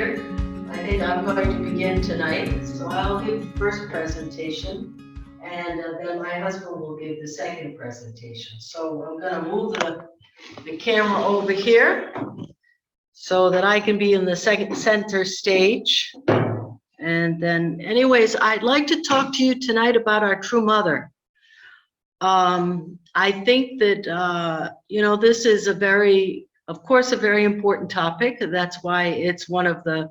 here. I think I'm going to begin tonight, so I'll give the first presentation, and then my husband will give the second presentation. So I'm going to move the camera over here so that I can be in the second center stage. And then, anyways, I'd like to talk to you tonight about our true mother. I think that, this is of course, a very important topic. That's why it's one of the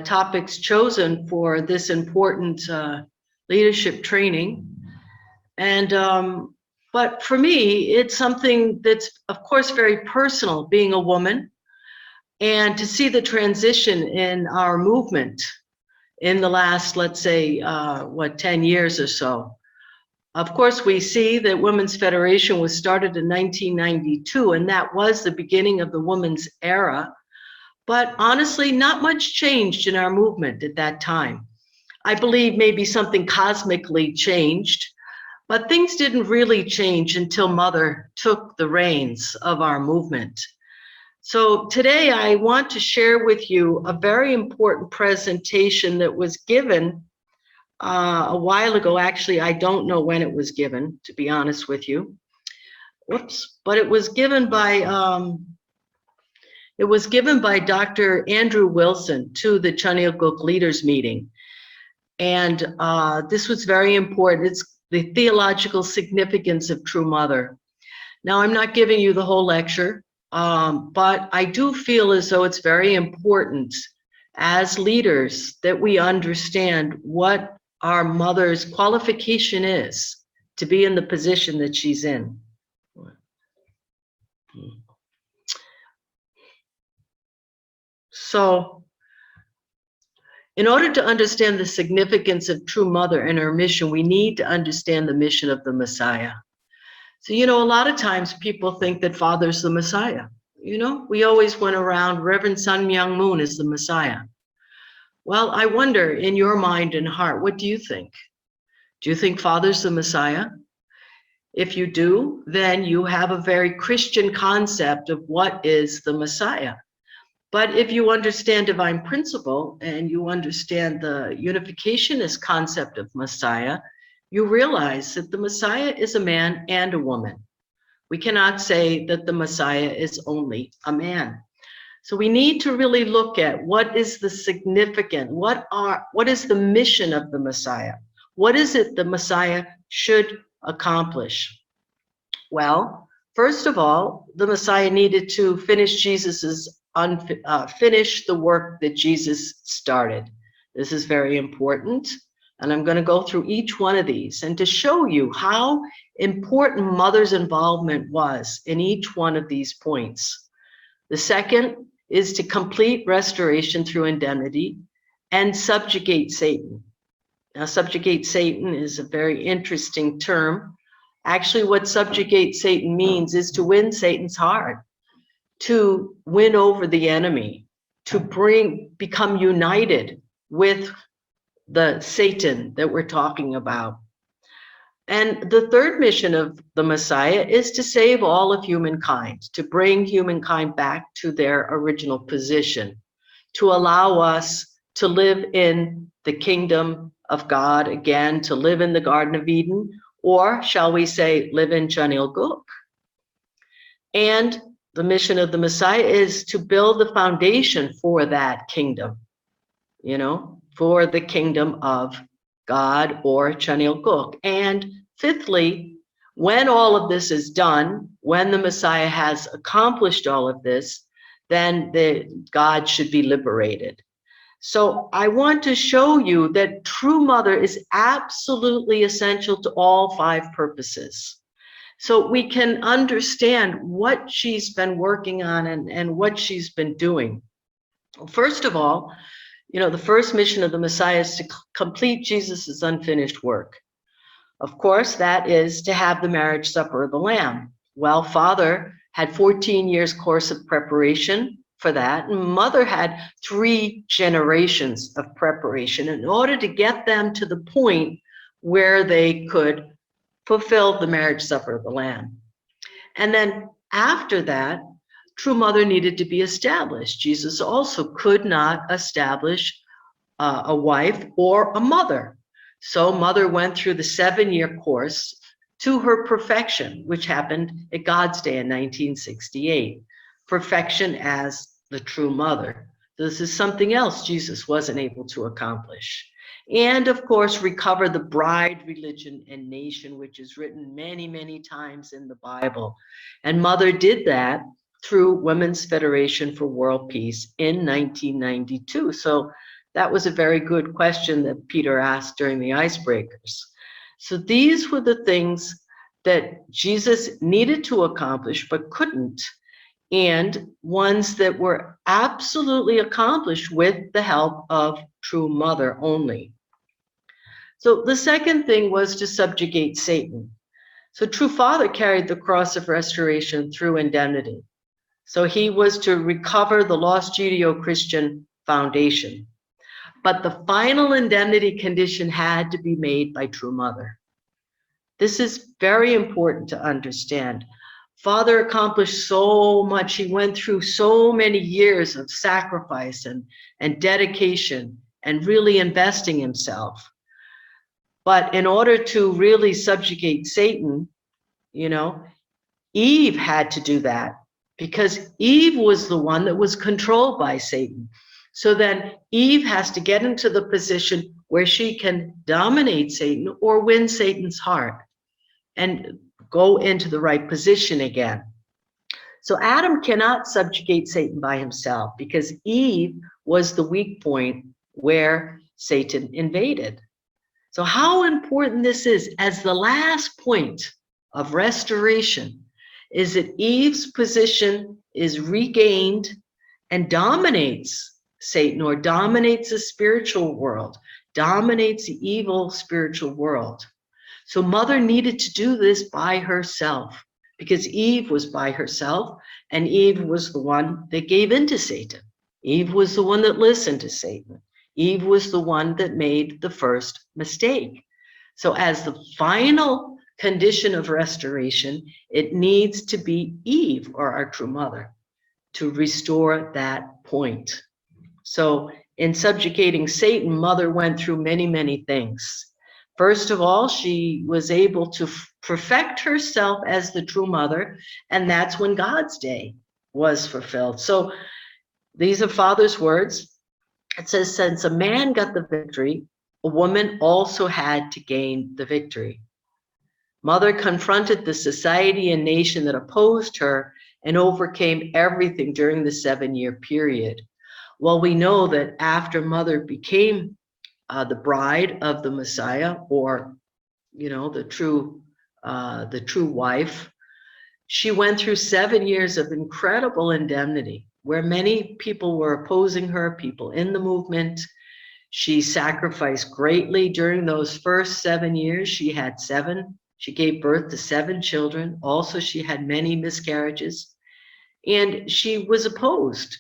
topics chosen for this important leadership training. And, but for me, it's something that's, of course, very personal, being a woman, and to see the transition in our movement in the last, let's say, 10 years or so. Of course, we see that Women's Federation was started in 1992, and that was the beginning of the women's era. But honestly, not much changed in our movement at that time. I believe maybe something cosmically changed, but things didn't really change until Mother took the reins of our movement. So today I want to share with you a very important presentation that was given a while ago. Actually, I don't know when it was given, to be honest with you. Whoops, but it was given by Dr. Andrew Wilson to the Chunilguk Leaders Meeting. And this was very important. It's the theological significance of True Mother. Now, I'm not giving you the whole lecture, but I do feel as though it's very important as leaders that we understand what our mother's qualification is to be in the position that she's in. So, in order to understand the significance of True Mother and her mission, we need to understand the mission of the Messiah. So, a lot of times people think that Father's the Messiah. We always went around, Reverend Sun Myung Moon is the Messiah. Well, I wonder, in your mind and heart, what do you think? Do you think Father's the Messiah? If you do, then you have a very Christian concept of what is the Messiah. But if you understand divine principle and you understand the unificationist concept of Messiah, you realize that the Messiah is a man and a woman. We cannot say that the Messiah is only a man. So we need to really look at what is the significant, what is the mission of the Messiah? What is it the Messiah should accomplish? Well, first of all, the Messiah needed to finish finish the work that Jesus started. This is very important. And I'm going to go through each one of these and to show you how important Mother's involvement was in each one of these points. The second is to complete restoration through indemnity and subjugate Satan. Now, subjugate Satan is a very interesting term. Actually, what subjugate Satan means is to win Satan's heart, to win over the enemy, to become united with the Satan that we're talking about. And the third mission of the Messiah is to save all of humankind, to bring humankind back to their original position, to allow us to live in the kingdom of God again, to live in the Garden of Eden, or shall we say, live in Chunilguk. And the mission of the Messiah is to build the foundation for that kingdom, for the kingdom of God or Chunilguk. And fifthly, when all of this is done, when the Messiah has accomplished all of this, then God should be liberated. So I want to show you that True Mother is absolutely essential to all five purposes. So we can understand what she's been working on and what she's been doing. First of all, the first mission of the Messiah is to complete Jesus's unfinished work. Of course, that is to have the marriage supper of the Lamb. Well, Father had 14 years course of preparation for that, and Mother had 3 generations of preparation in order to get them to the point where they could fulfill the marriage supper of the Lamb. And then after that, true mother needed to be established. Jesus also could not establish a wife or a mother. So mother went through the 7-year course to her perfection, which happened at God's Day in 1968. Perfection as the true mother. This is something else Jesus wasn't able to accomplish. And of course, recover the bride, religion, and nation, which is written many, many times in the Bible. And mother did that through Women's Federation for World Peace in 1992. So that was a very good question that Peter asked during the icebreakers. So these were the things that Jesus needed to accomplish but couldn't, and ones that were absolutely accomplished with the help of true mother only. So the second thing was to subjugate Satan. So true father carried the cross of restoration through indemnity. So he was to recover the lost Judeo-Christian foundation. But the final indemnity condition had to be made by true mother. This is very important to understand. Father accomplished so much. He went through so many years of sacrifice and dedication and really investing himself. But in order to really subjugate Satan, Eve had to do that because Eve was the one that was controlled by Satan. So then Eve has to get into the position where she can dominate Satan or win Satan's heart and go into the right position again. So Adam cannot subjugate Satan by himself because Eve was the weak point where Satan invaded. So how important this is as the last point of restoration is that Eve's position is regained and dominates Satan, or dominates the spiritual world, dominates the evil spiritual world. So mother needed to do this by herself because Eve was by herself, and Eve was the one that gave in to Satan. Eve was the one that listened to Satan. Eve was the one that made the first mistake. So as the final condition of restoration, it needs to be Eve, or our true mother, to restore that point. So in subjugating Satan, mother went through many, many things. First of all, she was able to perfect herself as the true mother, and that's when God's Day was fulfilled. So these are Father's words. It says, since a man got the victory, a woman also had to gain the victory. Mother confronted the society and nation that opposed her and overcame everything during the 7-year period. Well, we know that after mother became the bride of the Messiah, or the true wife, she went through 7 years of incredible indemnity, where many people were opposing her, people in the movement. She sacrificed greatly during those first 7 years. She had 7. She gave birth to 7 children. Also, she had many miscarriages, and she was opposed.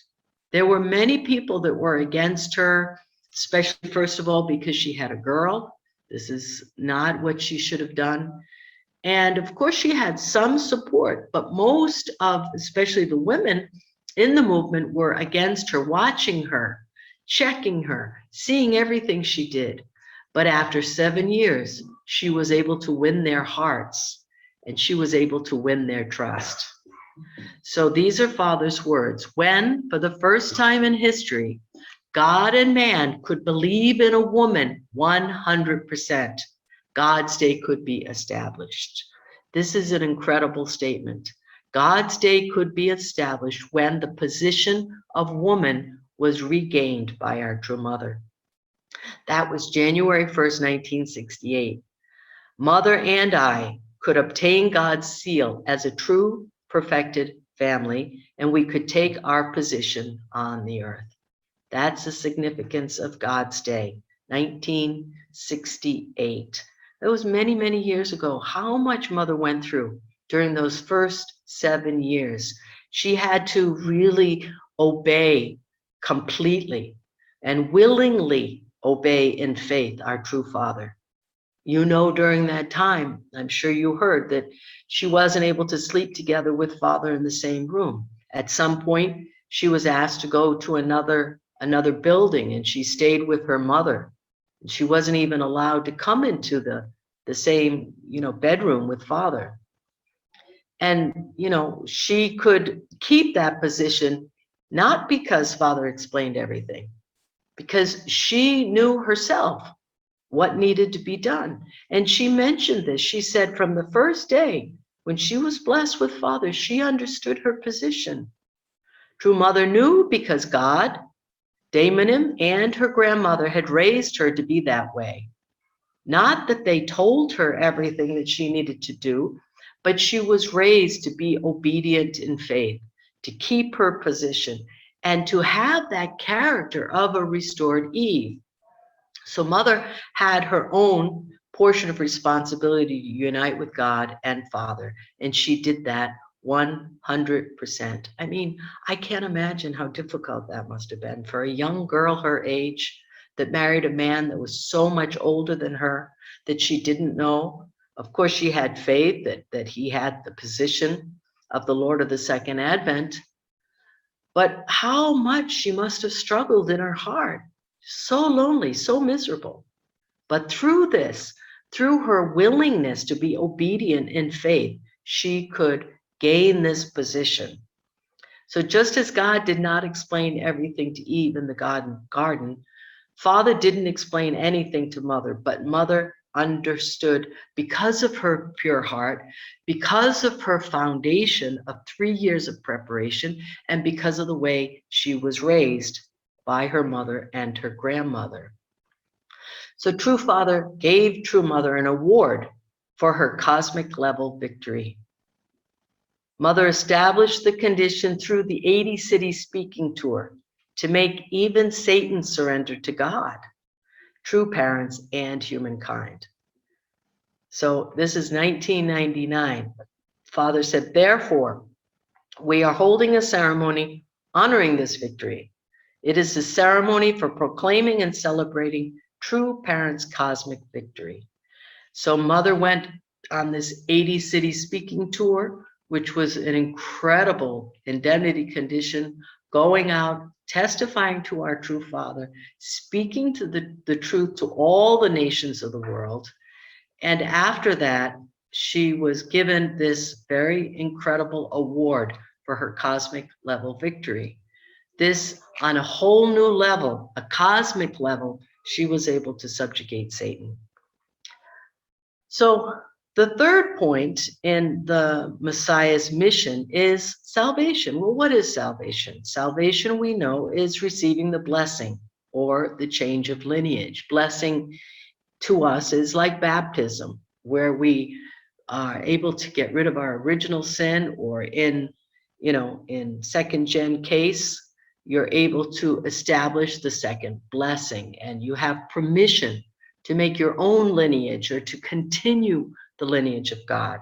There were many people that were against her, especially, first of all, because she had a girl. This is not what she should have done. And of course, she had some support, but most of, especially the women in the movement, were against her, watching her, checking her, seeing everything she did. But after 7 years, she was able to win their hearts, and she was able to win their trust. So these are Father's words. When, for the first time in history, God and man could believe in a woman 100%, God's Day could be established. This is an incredible statement. God's Day could be established when the position of woman was regained by our true mother. That was January 1st, 1968. Mother and I could obtain God's seal as a true, perfected family, and we could take our position on the earth. That's the significance of God's Day, 1968. That was many, many years ago. How much mother went through during those first 7 years. She had to really obey completely and willingly obey in faith our true Father. During that time, I'm sure you heard that she wasn't able to sleep together with Father in the same room. At some point, she was asked to go to another building, and she stayed with her mother. She wasn't even allowed to come into the same, bedroom with father. And, she could keep that position, not because father explained everything, because she knew herself what needed to be done. And she mentioned this. She said from the first day when she was blessed with father, she understood her position. True mother knew because God, Daimonim, and her grandmother had raised her to be that way. Not that they told her everything that she needed to do, but she was raised to be obedient in faith, to keep her position, and to have that character of a restored Eve. So mother had her own portion of responsibility to unite with God and Father, and she did that 100%. I mean, I can't imagine how difficult that must have been for a young girl her age that married a man that was so much older than her that she didn't know. Of course, she had faith that he had the position of the Lord of the Second Advent, but how much she must have struggled in her heart. So lonely, so miserable. But through this, through her willingness to be obedient in faith, she could gain this position. So just as God did not explain everything to Eve in the garden, Father didn't explain anything to Mother, but Mother understood because of her pure heart, because of her foundation of 3 years of preparation, and because of the way she was raised by her mother and her grandmother. So True Father gave True Mother an award for her cosmic level victory. Mother established the condition through the 80 city speaking tour to make even Satan surrender to God, true parents, and humankind. So this is 1999. Father said, therefore, we are holding a ceremony honoring this victory. It is a ceremony for proclaiming and celebrating true parents' cosmic victory. So Mother went on this 80 city speaking tour, which was an incredible indemnity condition, going out, testifying to our true Father, speaking to the truth to all the nations of the world. And after that, she was given this very incredible award for her cosmic level victory. This, on a whole new level, a cosmic level, she was able to subjugate Satan. So the third point in the Messiah's mission is salvation. Well, what is salvation? Salvation, we know, is receiving the blessing or the change of lineage. Blessing to us is like baptism, where we are able to get rid of our original sin, or in second gen case, you're able to establish the second blessing, and you have permission to make your own lineage or to continue the lineage of God.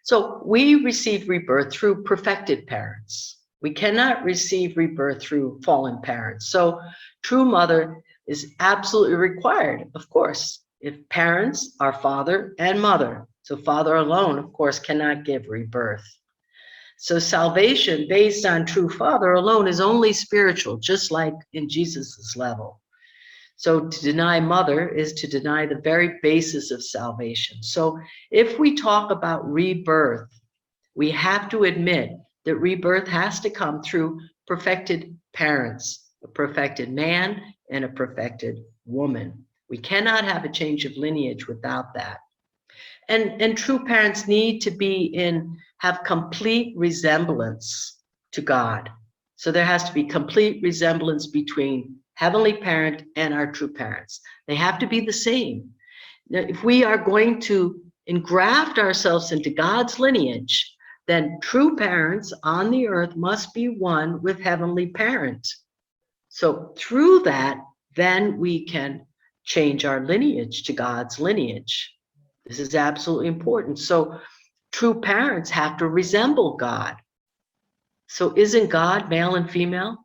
So we receive rebirth through perfected parents. We cannot receive rebirth through fallen parents. So True Mother is absolutely required, of course, if parents are father and mother. So father alone, of course, cannot give rebirth. So salvation based on True Father alone is only spiritual, just like in Jesus's level. So to deny mother is to deny the very basis of salvation. So if we talk about rebirth, we have to admit that rebirth has to come through perfected parents, a perfected man and a perfected woman. We cannot have a change of lineage without that. And true parents need to have complete resemblance to God. So there has to be complete resemblance between Heavenly Parent and our true parents. They have to be the same. Now, if we are going to engraft ourselves into God's lineage, then true parents on the earth must be one with Heavenly Parent. So through that, then we can change our lineage to God's lineage. This is absolutely important. So true parents have to resemble God. So isn't God male and female?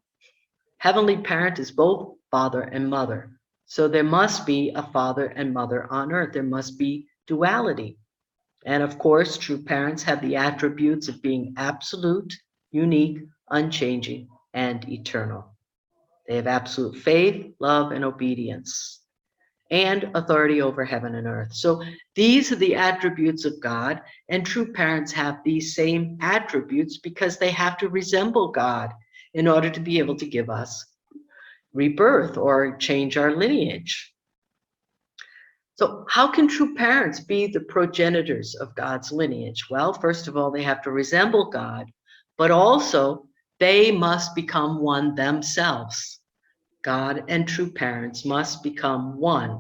Heavenly Parent is both father and mother. So there must be a father and mother on earth. There must be duality. And of course, true parents have the attributes of being absolute unique, unchanging, and eternal. They have absolute faith, love, and obedience, and authority over heaven and earth. So these are the attributes of God, and true parents have these same attributes because they have to resemble God in order to be able to give us rebirth or change our lineage. So how can true parents be the progenitors of God's lineage? Well, first of all, they have to resemble God, but also they must become one themselves. God and true parents must become one.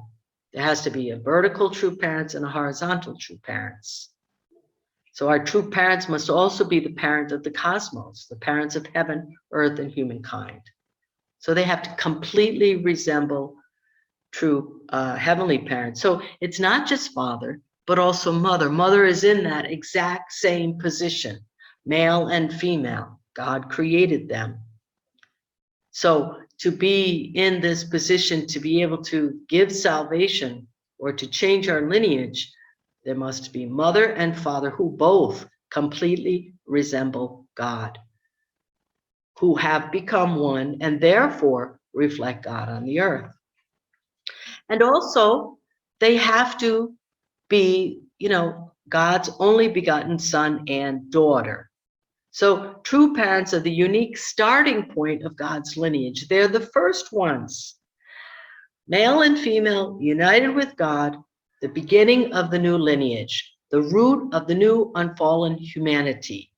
There has to be a vertical true parents and a horizontal true parents. So our true parents must also be the parent of the cosmos, the parents of heaven, earth, and humankind. So they have to completely resemble true heavenly parents. So it's not just father, but also mother. Mother is in that exact same position, male and female. God created them. So to be in this position, to be able to give salvation or to change our lineage, there must be mother and father who both completely resemble God, who have become one and therefore reflect God on the earth. And also, they have to be, God's only begotten son and daughter. So true parents are the unique starting point of God's lineage. They're the first ones, male and female, united with God, the beginning of the new lineage, the root of the new unfallen humanity.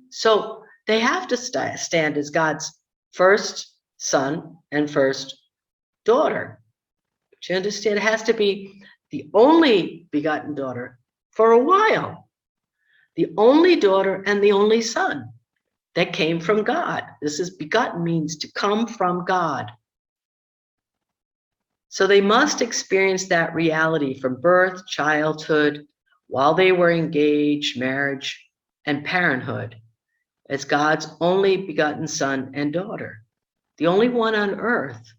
So they have to stand as God's first son and first daughter. But you understand, it has to be the only begotten daughter for a while, the only daughter and the only son that came from God. This is begotten, means to come from God. So they must experience that reality from birth, childhood, while they were engaged, marriage, and parenthood, as God's only begotten son and daughter, the only one on earth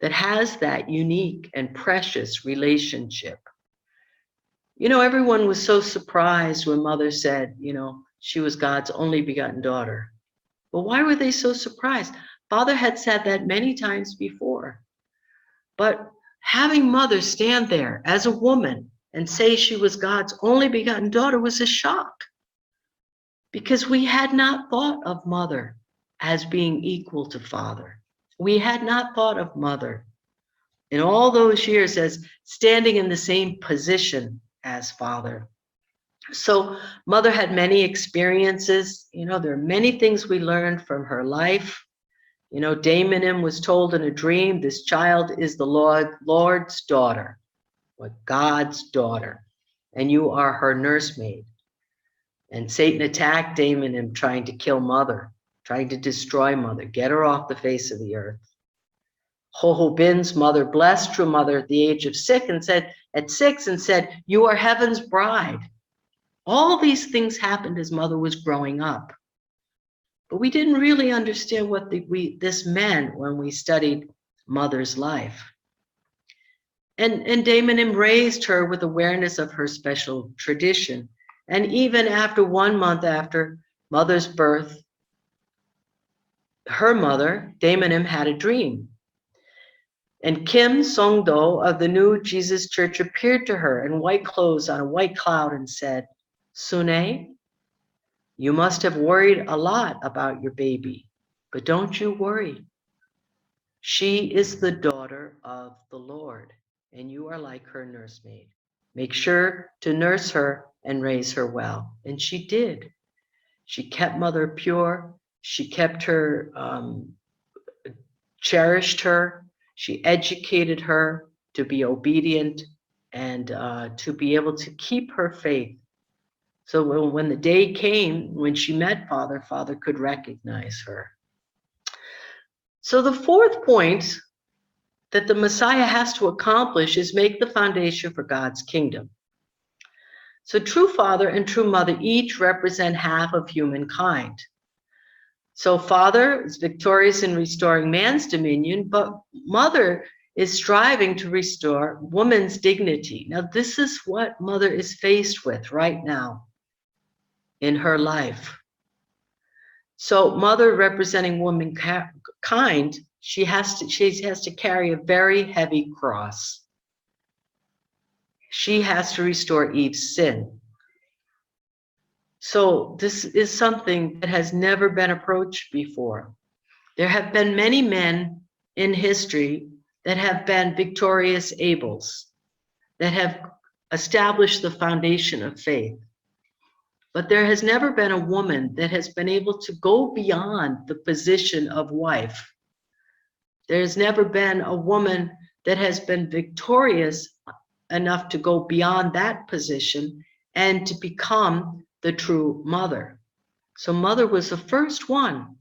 that has that unique and precious relationship. Everyone was so surprised when Mother said, she was God's only begotten daughter. Well, why were they so surprised? Father had said that many times before. But having Mother stand there as a woman and say she was God's only begotten daughter was a shock, because we had not thought of Mother as being equal to Father. We had not thought of Mother in all those years as standing in the same position as Father. So Mother had many experiences. There are many things we learned from her life. Damon was told in a dream, this child is the Lord's daughter, or God's daughter, and you are her nursemaid. And Satan attacked Damon, trying to kill Mother, trying to destroy Mother, get her off the face of the earth. Hohobin's mother blessed true Mother at the age of 6 and said, you are heaven's bride. All these things happened as Mother was growing up. But we didn't really understand what this meant when we studied Mother's life. And Damon raised her with awareness of her special tradition. And even after 1 month after Mother's birth, her mother, Damon, had a dream. And Kim Songdo of the New Jesus Church appeared to her in white clothes on a white cloud and said, Sune, you must have worried a lot about your baby, but don't you worry. She is the daughter of the Lord, and you are like her nursemaid. Make sure to nurse her and raise her well. And she did. She kept Mother pure. She kept her, cherished her. She educated her to be obedient and to be able to keep her faith. So when the day came, when she met Father, Father could recognize her. So the fourth point that the Messiah has to accomplish is make the foundation for God's kingdom. So true Father and true Mother each represent half of humankind. So Father is victorious in restoring man's dominion, but Mother is striving to restore woman's dignity. Now, this is what Mother is faced with right now in her life. So mother representing womankind, she has to carry a very heavy cross. She has to restore Eve's sin. So this is something that has never been approached before. There have been many men in history that have been victorious Abels, that have established the foundation of faith. But there has never been a woman that has been able to go beyond the position of wife. There has never been a woman that has been victorious enough to go beyond that position and to become the true mother. So mother was the first one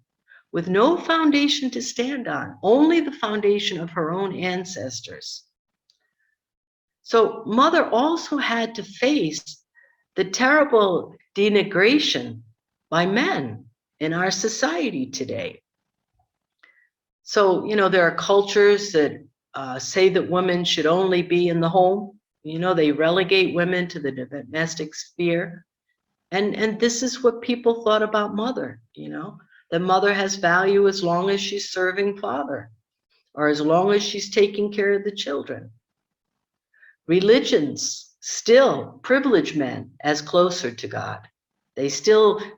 with no foundation to stand on, only the foundation of her own ancestors. So mother also had to face the terrible denigration by men in our society today. So, there are cultures that say that women should only be in the home. They relegate women to the domestic sphere. And this is what people thought about mother, that mother has value as long as she's serving father or as long as she's taking care of the children. Religions still privilege men as closer to God.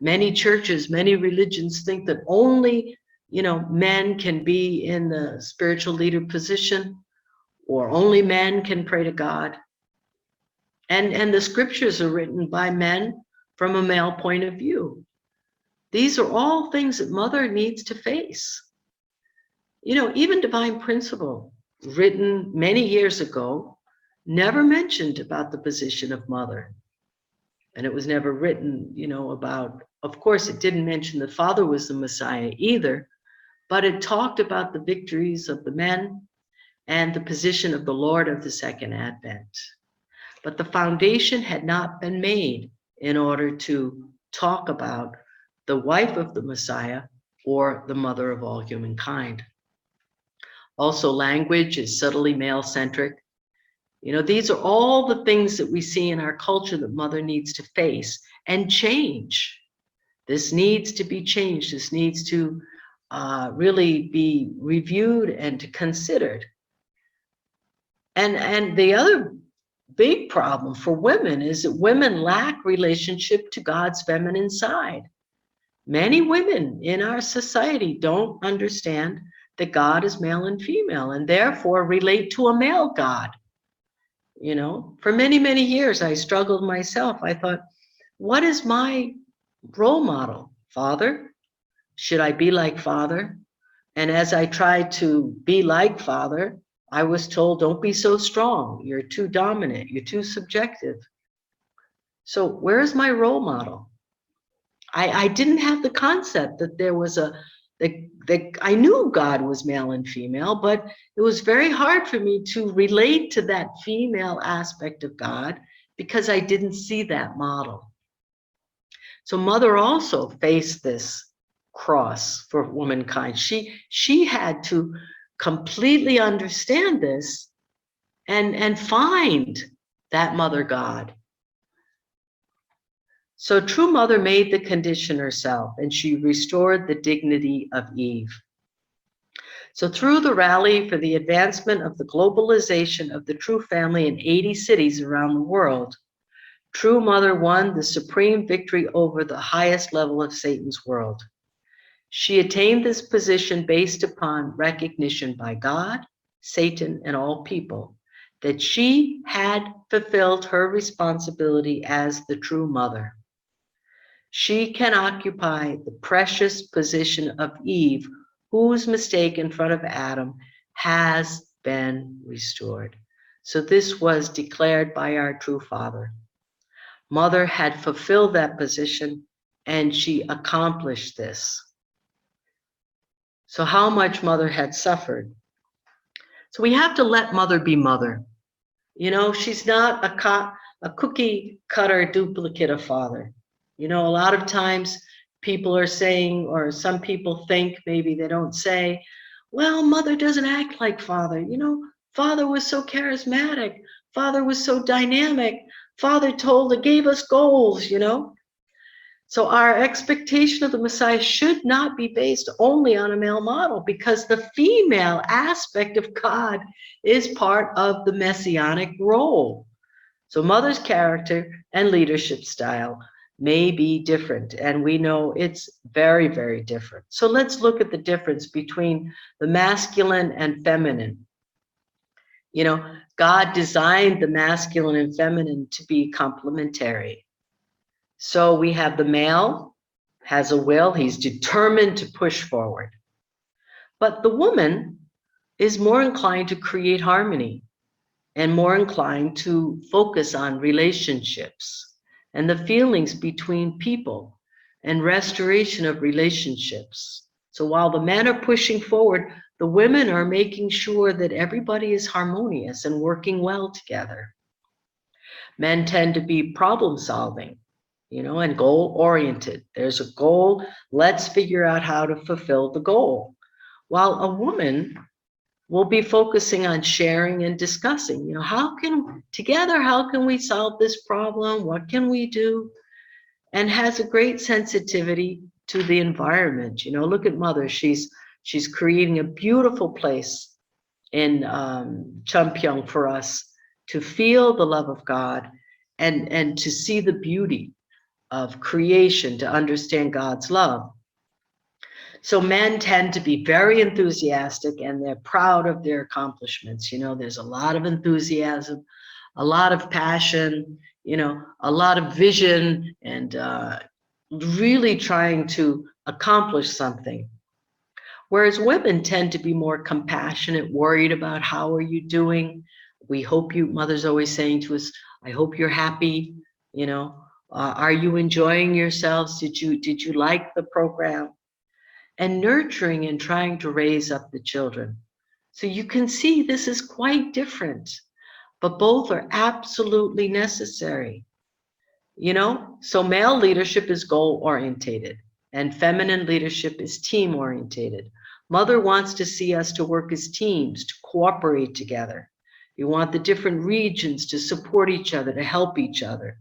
Many churches, many religions think that only, men can be in the spiritual leader position, or only men can pray to God. And the scriptures are written by men from a male point of view. These are all things that mother needs to face. Even divine principle, written many years ago, never mentioned about the position of mother. And it was never written, about, of course, it didn't mention the father was the Messiah either, but it talked about the victories of the men and the position of the Lord of the Second Advent. But the foundation had not been made in order to talk about the wife of the Messiah or the mother of all humankind. Also, language is subtly male-centric. These are all the things that we see in our culture that mother needs to face and change. This needs to be changed. This needs to really be reviewed and considered. And the other big problem for women is that women lack relationship to God's feminine side. Many women in our society don't understand that God is male and female and therefore relate to a male God. For many, many years, I struggled myself. I thought, what is my role model? Father? Should I be like father? And as I tried to be like father, I was told, don't be so strong. You're too dominant. You're too subjective. So where is my role model? I didn't have the concept that there was that I knew God was male and female, but it was very hard for me to relate to that female aspect of God because I didn't see that model. So mother also faced this cross for womankind. She had to completely understand this and find that mother God. So true mother made the condition herself, and she restored the dignity of Eve. So through the rally for the advancement of the globalization of the true family in 80 cities around the world, true mother won the supreme victory over the highest level of Satan's world. She attained this position based upon recognition by God, Satan, and all people that she had fulfilled her responsibility as the true mother. She can occupy the precious position of Eve, whose mistake in front of Adam has been restored. So this was declared by our true Father. Mother had fulfilled that position and she accomplished this. So how much mother had suffered. So we have to let mother be mother. She's not a cookie cutter duplicate of father. A lot of times people are saying, or some people think, maybe they don't say, well, mother doesn't act like father. Father was so charismatic. Father was so dynamic. Father gave us goals, So our expectation of the Messiah should not be based only on a male model, because the female aspect of God is part of the messianic role. So mother's character and leadership style may be different, and we know it's very, very different. So let's look at the difference between the masculine and feminine. You know, God designed the masculine and feminine to be complementary. So we have the male has a will, he's determined to push forward. But the woman is more inclined to create harmony and more inclined to focus on relationships and the feelings between people and restoration of relationships. So while the men are pushing forward, the women are making sure that everybody is harmonious and working well together. Men tend to be problem solving, and goal oriented. There's a goal, let's figure out how to fulfill the goal. While a woman will be focusing on sharing and discussing, how can we solve this problem? What can we do? And has a great sensitivity to the environment. Look at mother. She's creating a beautiful place in Champyeong for us to feel the love of God and to see the beauty of creation, to understand God's love. So men tend to be very enthusiastic and they're proud of their accomplishments. There's a lot of enthusiasm, a lot of passion, a lot of vision, and really trying to accomplish something. Whereas women tend to be more compassionate, worried about how are you doing? We hope you, mother's always saying to us, I hope you're happy, are you enjoying yourselves? Did you like the program? And nurturing and trying to raise up the children. So you can see this is quite different, but both are absolutely necessary. So male leadership is goal orientated and feminine leadership is team orientated. Mother wants to see us to work as teams, to cooperate together. You want the different regions to support each other, to help each other.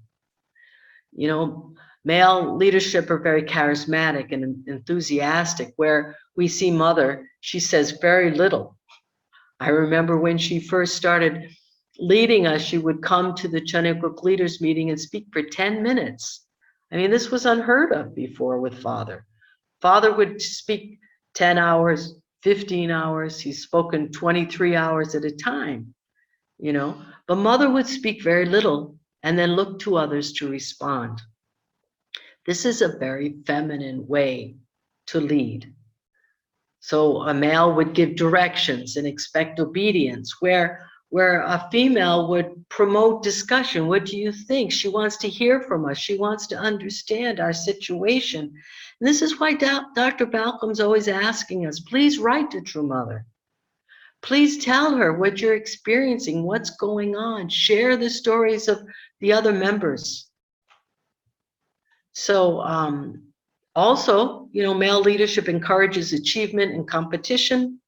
Male leadership are very charismatic and enthusiastic, where we see mother, she says very little. I remember when she first started leading us, she would come to the Chanukuk leaders meeting and speak for 10 minutes. I mean, this was unheard of before with father. Father would speak 10 hours, 15 hours. He's spoken 23 hours at a time, but mother would speak very little and then look to others to respond. This is a very feminine way to lead. So a male would give directions and expect obedience, where a female would promote discussion. What do you think? She wants to hear from us. She wants to understand our situation. And this is why Dr. Balcom's always asking us, please write to True Mother. Please tell her what you're experiencing, what's going on. Share the stories of the other members. So also, male leadership encourages achievement and competition,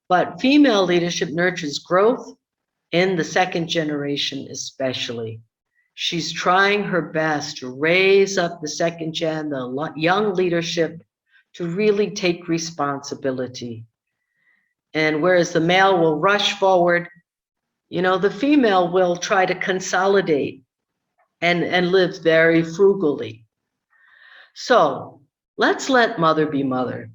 but female leadership nurtures growth in the second generation especially. She's trying her best to raise up the second gen, the young leadership, to really take responsibility. And whereas the male will rush forward, the female will try to consolidate and live very frugally. So let's let mother be mother.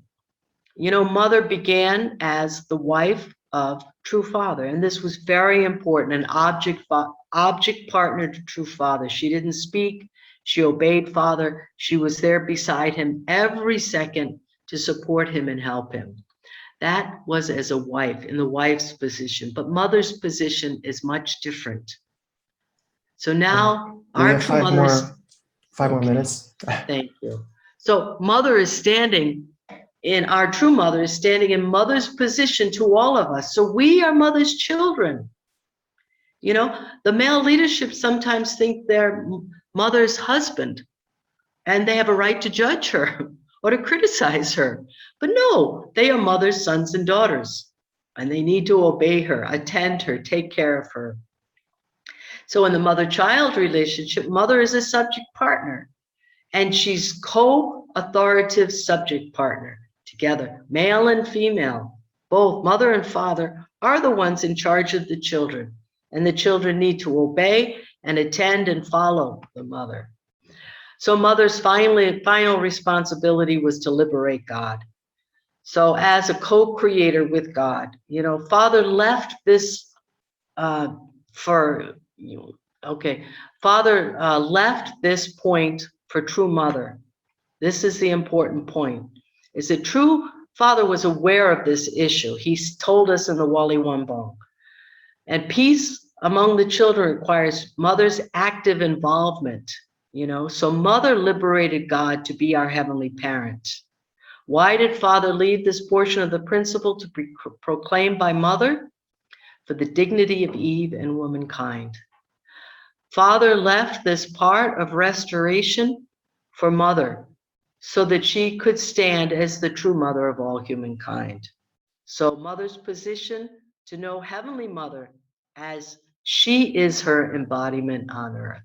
Mother began as the wife of True Father, and this was very important, an object partner to True Father. She didn't speak, she obeyed Father. She was there beside him every second to support him and help him. That was as a wife, in the wife's position, but mother's position is much different. So now our True Mother, five more minutes. Thank you. So mother is standing our True Mother is standing in mother's position to all of us. So we are mother's children. The male leadership sometimes think they're mother's husband and they have a right to judge her or to criticize her. But no, they are mother's sons and daughters and they need to obey her, attend her, take care of her. So in the mother-child relationship, mother is a subject partner. and she's co-authoritative subject partner. Together, male and female, both mother and father, are the ones in charge of the children, and the children need to obey and attend and follow the mother. So mother's final responsibility was to liberate God. So as a co-creator with God, Father left this Father left this point for true mother. This is the important point. Is that true Father was aware of this issue. He's told us in the Wali Wambong. And peace among the children requires mother's active involvement, So mother liberated God to be our heavenly parent. Why did Father leave this portion of the principle to be proclaimed by mother? For the dignity of Eve and womankind. Father left this part of restoration for mother so that she could stand as the true mother of all humankind. So mother's position to know Heavenly Mother as she is her embodiment on earth.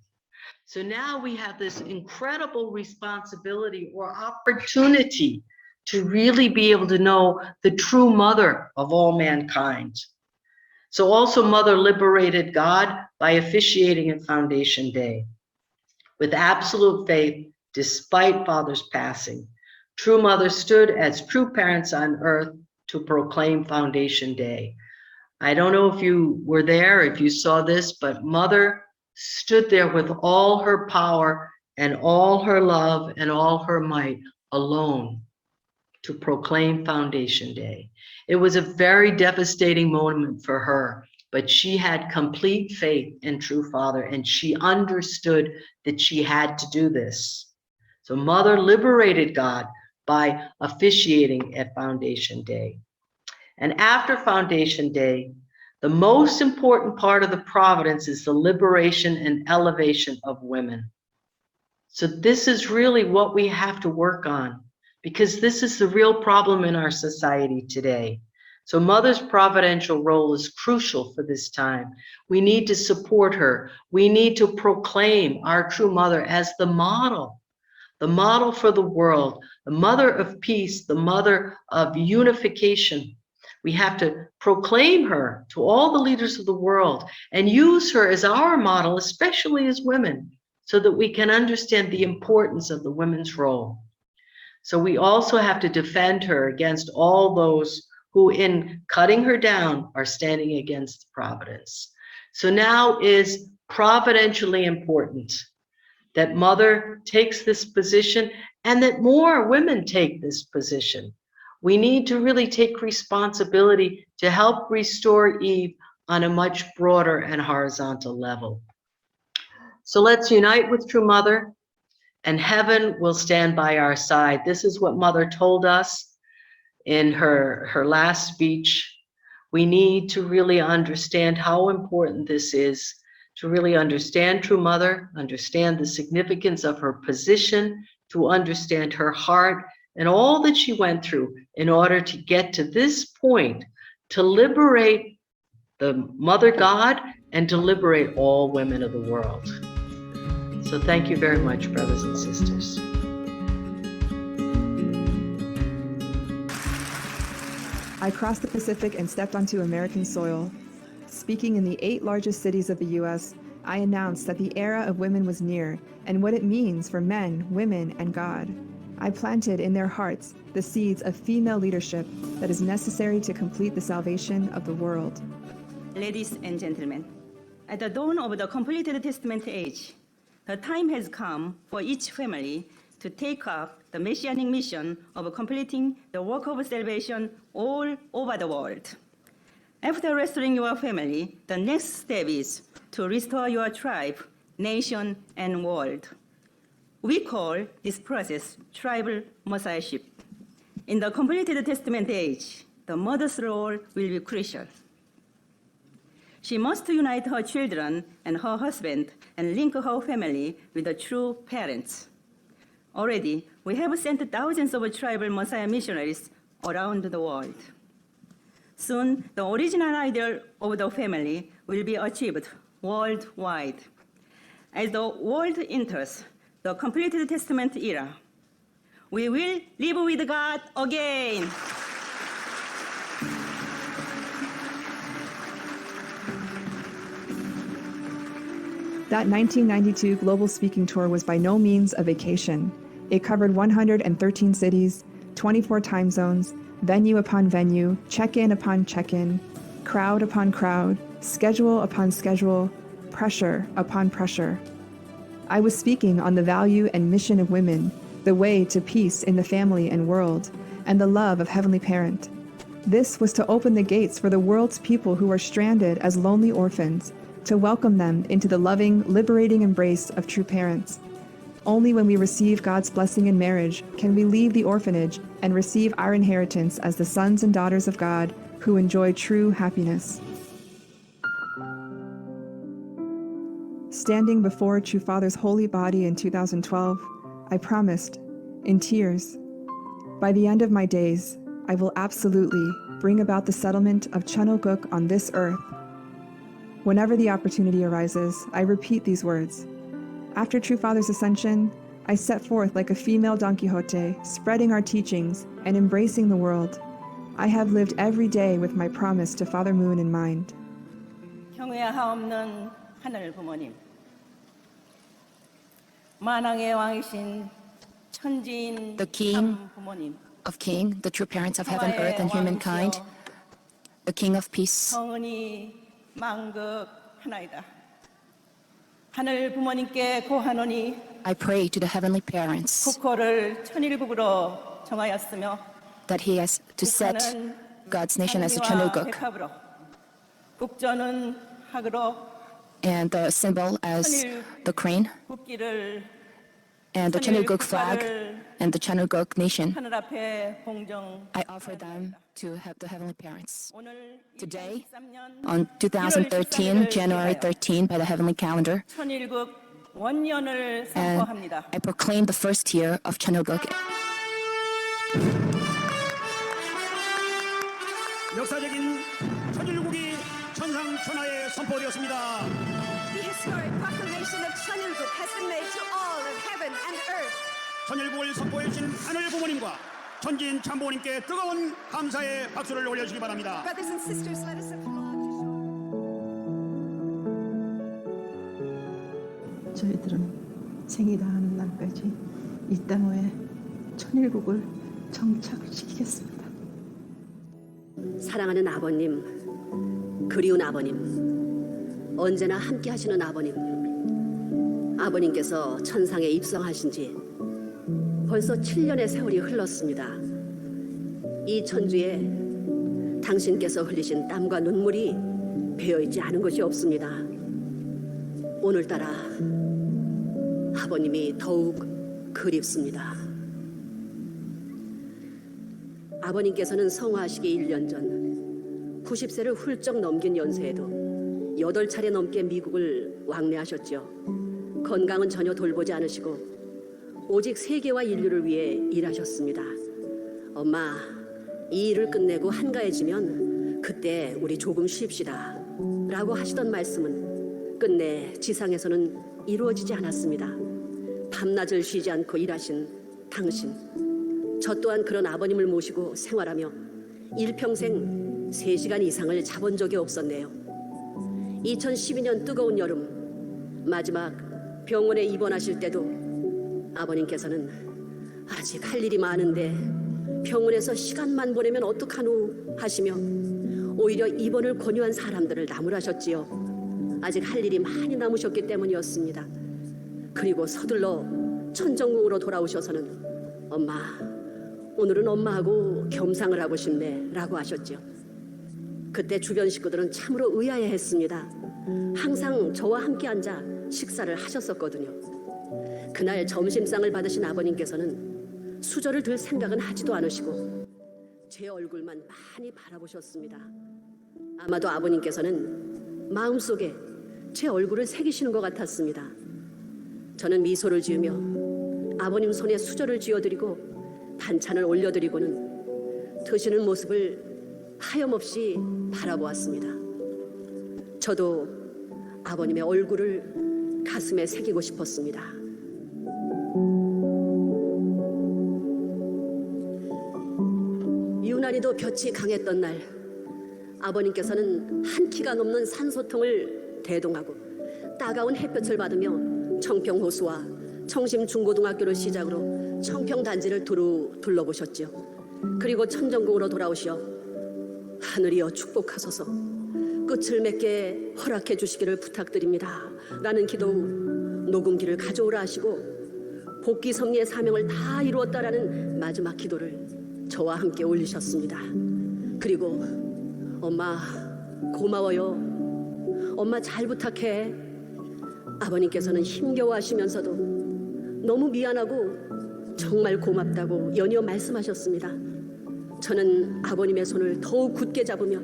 So now we have this incredible responsibility or opportunity to really be able to know the true mother of all mankind. So also mother liberated God by officiating at Foundation Day. With absolute faith, despite Father's passing, true mother stood as true parents on earth to proclaim Foundation Day. I don't know if you were there, if you saw this, but mother stood there with all her power and all her love and all her might alone to proclaim Foundation Day. It was a very devastating moment for her, but she had complete faith in true Father, and she understood that she had to do this. So mother liberated God by officiating at Foundation Day. And after Foundation Day, the most important part of the providence is the liberation and elevation of women. So this is really what we have to work on, because this is the real problem in our society today. So mother's providential role is crucial for this time. We need to support her. We need to proclaim our true mother as the model for the world, the mother of peace, the mother of unification. We have to proclaim her to all the leaders of the world and use her as our model, especially as women, so that we can understand the importance of the women's role. So we also have to defend her against all those who, in cutting her down, are standing against providence. So now is providentially important that mother takes this position and that more women take this position. We need to really take responsibility to help restore Eve on a much broader and horizontal level. So let's unite with true mother, and heaven will stand by our side. This is what mother told us in her last speech. We need to really understand how important this is, to really understand true mother, understand the significance of her position, to understand her heart and all that she went through in order to get to this point, to liberate the Mother God and to liberate all women of the world. So thank you very much, brothers and sisters. I crossed the Pacific and stepped onto American soil. Speaking in the 8 largest cities of the U.S., I announced that the era of women was near and what it means for men, women, and God. I planted in their hearts the seeds of female leadership that is necessary to complete the salvation of the world. Ladies and gentlemen, at the dawn of the completed testament age, the time has come for each family to take up the messianic mission of completing the work of salvation all over the world. After restoring your family, the next step is to restore your tribe, nation, and world. We call this process tribal messiahship. In the completed testament age, the mother's role will be crucial. She must unite her children and her husband and link her family with the true parents. Already, we have sent thousands of tribal Messiah missionaries around the world. Soon, the original ideal of the family will be achieved worldwide. As the world enters the completed testament era. We will live with God again. That 1992 global speaking tour was by no means a vacation. It covered 113 cities, 24 time zones, venue upon venue, check-in upon check-in, crowd upon crowd, schedule upon schedule, pressure upon pressure. I was speaking on the value and mission of women, the way to peace in the family and world, and the love of Heavenly Parent. This was to open the gates for the world's people who are stranded as lonely orphans, to welcome them into the loving, liberating embrace of true parents. Only when we receive God's blessing in marriage can we leave the orphanage and receive our inheritance as the sons and daughters of God who enjoy true happiness. Standing before True Father's holy body in 2012, I promised, in tears, by the end of my days, I will absolutely bring about the settlement of Chunoguk on this earth. Whenever the opportunity arises, I repeat these words. After True Father's ascension, I set forth like a female Don Quixote, spreading our teachings and embracing the world. I have lived every day with my promise to Father Moon in mind. 경외하옵는 하늘 부모님, 만왕의 왕이신 천지인 The King 참 부모님, of King, the true parents of heaven, earth, and humankind, the King of peace, 성은이 만국 하나이다. 하늘 부모님께 고하노니 I pray to the heavenly parents 국호를 천일국으로 정하였으며 that he has to set 국화는 God's nation as a 장미와 Chanuguk, 백합으로, 국조는 학으로 and the symbol as the crane, 국기를 and the Chanuguk flag, 국가를 and the Chanuguk nation. 하늘 앞에 봉정. I offer them to the heavenly parents. 오늘 Today, 2013년 on 2013, January 13, by the heavenly calendar, 천일국 원년을 and 선포합니다. I proclaim the first year of Chanuguk. 역사적인 천일국이 천상천하에 선포되었습니다. The historic proclamation of Chanuguk has been made to all of heaven and earth. 천일국을 선포해 주신 하늘 부모님과 천진 참부모님께 뜨거운 감사의 박수를 올려주시기 바랍니다. Brothers and sisters, let us applaud to show. 저희들은 생이 다하는 날까지 이 땅에 천일국을 정착시키겠습니다. 사랑하는 아버님, 그리운 아버님, 언제나 함께 하시는 아버님, 아버님께서 천상에 입성하신 지 벌써 7년의 세월이 흘렀습니다. 이 천주에 당신께서 흘리신 땀과 눈물이 배어있지 않은 것이 없습니다. 오늘따라 아버님이 더욱 그립습니다. 아버님께서는 성화하시기 1년 전 90세를 훌쩍 넘긴 연세에도 8차례 넘게 미국을 왕래하셨죠. 건강은 전혀 돌보지 않으시고 오직 세계와 인류를 위해 일하셨습니다. 엄마, 이 일을 끝내고 한가해지면 그때 우리 조금 쉽시다 라고 하시던 말씀은 끝내 지상에서는 이루어지지 않았습니다. 밤낮을 쉬지 않고 일하신 당신, 저 또한 그런 아버님을 모시고 생활하며 일평생 3시간 이상을 자본 적이 없었네요. 2012년 뜨거운 여름 마지막 병원에 입원하실 때도 아버님께서는 아직 할 일이 많은데 병원에서 시간만 보내면 어떡하노 하시며 오히려 입원을 권유한 사람들을 나무라셨지요. 아직 할 일이 많이 남으셨기 때문이었습니다. 그리고 서둘러 천정궁으로 돌아오셔서는 엄마, 오늘은 엄마하고 겸상을 하고 싶네 라고 하셨죠. 그때 주변 식구들은 참으로 의아해했습니다. 항상 저와 함께 앉아 식사를 하셨었거든요. 그날 점심상을 받으신 아버님께서는 수저를 들 생각은 하지도 않으시고 제 얼굴만 많이 바라보셨습니다. 아마도 아버님께서는 마음속에 제 얼굴을 새기시는 것 같았습니다. 저는 미소를 지으며 아버님 손에 수저를 쥐어드리고 반찬을 올려드리고는 드시는 모습을 하염없이 바라보았습니다. 저도 아버님의 얼굴을 가슴에 새기고 싶었습니다. 유난히도 볕이 강했던 날, 아버님께서는 한 키가 넘는 산소통을 대동하고 따가운 햇볕을 받으며 청평호수와 청심중고등학교를 시작으로 청평단지를 두루 둘러보셨지요. 그리고 천정궁으로 돌아오시어 하늘이여 축복하소서, 끝을 맺게 허락해 주시기를 부탁드립니다 라는 기도 후 녹음기를 가져오라 하시고 복귀 섭리의 사명을 다 이루었다라는 마지막 기도를 저와 함께 올리셨습니다. 그리고 엄마 고마워요, 엄마 잘 부탁해. 아버님께서는 힘겨워하시면서도 너무 미안하고 정말 고맙다고 연이어 말씀하셨습니다. 저는 아버님의 손을 더욱 굳게 잡으며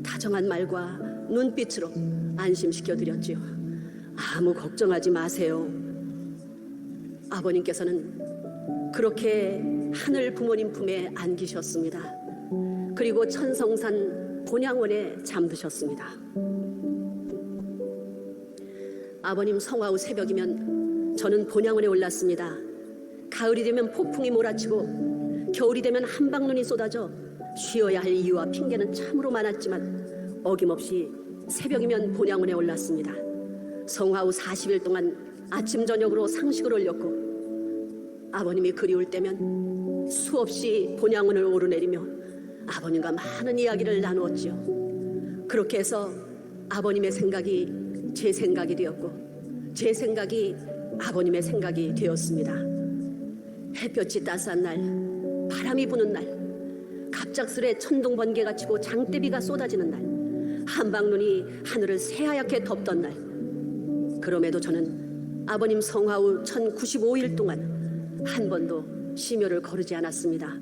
다정한 말과 눈빛으로 안심시켜드렸지요. 아무 걱정하지 마세요. 아버님께서는 그렇게 하늘 부모님 품에 안기셨습니다. 그리고 천성산 본향원에 잠드셨습니다. 아버님 성화 후 새벽이면 저는 본향원에 올랐습니다. 가을이 되면 폭풍이 몰아치고 겨울이 되면 한방눈이 쏟아져 쉬어야 할 이유와 핑계는 참으로 많았지만 어김없이 새벽이면 본향원에 올랐습니다. 성화 후 40일 동안 아침 저녁으로 상식을 올렸고 아버님이 그리울 때면 수없이 본향원을 오르내리며 아버님과 많은 이야기를 나누었지요. 그렇게 해서 아버님의 생각이 제 생각이 되었고 제 생각이 아버님의 생각이 되었습니다. 햇볕이 따스한 날, 바람이 부는 날, 갑작스레 천둥 번개가 치고 장대비가 쏟아지는 날, 한방눈이 하늘을 새하얗게 덮던 날, 그럼에도 저는 아버님 성화 후 1095일 동안 한 번도 심혈을 거르지 않았습니다.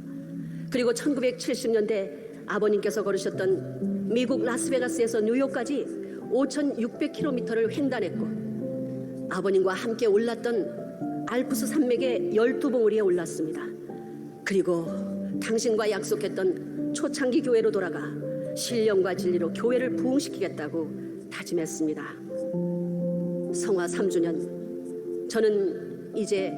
그리고 1970년대 아버님께서 걸으셨던 미국 라스베가스에서 뉴욕까지 5,600km를 횡단했고 아버님과 함께 올랐던 알프스 산맥의 12봉우리에 올랐습니다. 그리고 당신과 약속했던 초창기 교회로 돌아가 신령과 진리로 교회를 부흥시키겠다고 다짐했습니다. 성화 3주년, 저는 이제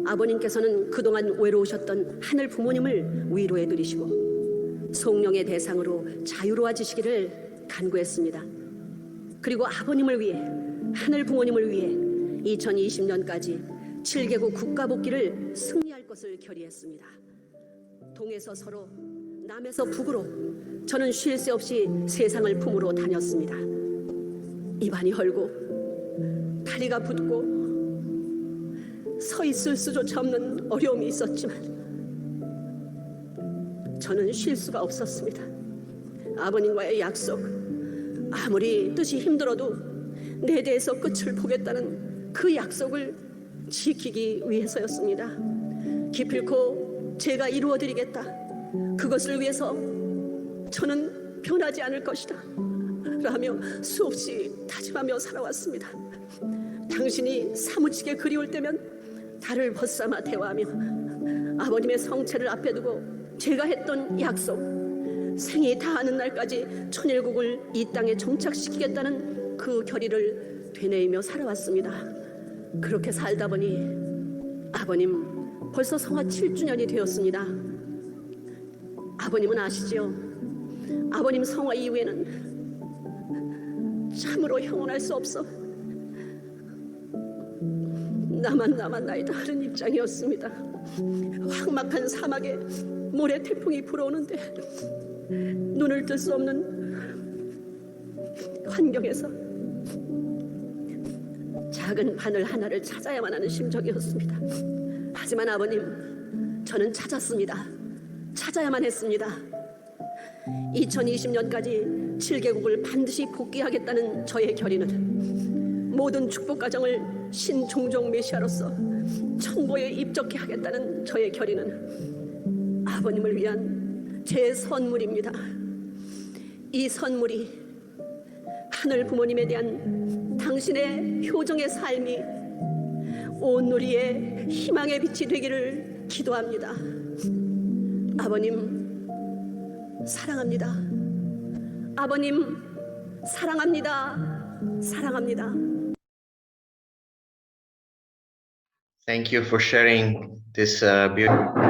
아버님께서는 그동안 외로우셨던 하늘 부모님을 위로해드리시고 성령의 대상으로 자유로워지시기를 간구했습니다. 그리고 아버님을 위해, 하늘 부모님을 위해 2020년까지 7개국 국가복귀를 승리할 것을 결의했습니다. 동에서 서로, 남에서 북으로 저는 쉴 새 없이 세상을 품으러 다녔습니다. 입안이 헐고 다리가 붓고 서 있을 수조차 없는 어려움이 있었지만 저는 쉴 수가 없었습니다. 아버님과의 약속, 아무리 뜻이 힘들어도 내 대해서 끝을 보겠다는 그 약속을 지키기 위해서였습니다. 기필코 제가 이루어드리겠다. 그것을 위해서 저는 변하지 않을 것이다 라며 수없이 다짐하며 살아왔습니다. 당신이 사무치게 그리울 때면 달을 벗삼아 대화하며 아버님의 성체를 앞에 두고 제가 했던 약속, 생이 다하는 날까지 천일국을 이 땅에 정착시키겠다는 그 결의를 되뇌이며 살아왔습니다. 그렇게 살다 보니 아버님 벌써 성화 7주년이 되었습니다. 아버님은 아시죠? 아버님 성화 이후에는 참으로 형언할 수 없어 나만 나의 다른 입장이었습니다. 황막한 사막에 모래 태풍이 불어오는데 눈을 뜰 수 없는 환경에서 작은 바늘 하나를 찾아야만 하는 심정이었습니다. 하지만 아버님, 저는 찾았습니다. 찾아야만 했습니다. 2020년까지 7개국을 반드시 복귀하겠다는 저의 결의는 모든 축복 가정을 신종종 메시아로서 천보에 입적케 하겠다는 저의 결의는 아버님을 위한 제 선물입니다. 이 선물이 하늘 부모님에 대한 당신의 효정의 삶이 온 누리의 희망의 빛이 되기를 기도합니다. 아버님 사랑합니다. 아버님 사랑합니다. 사랑합니다. Thank you for sharing this beautiful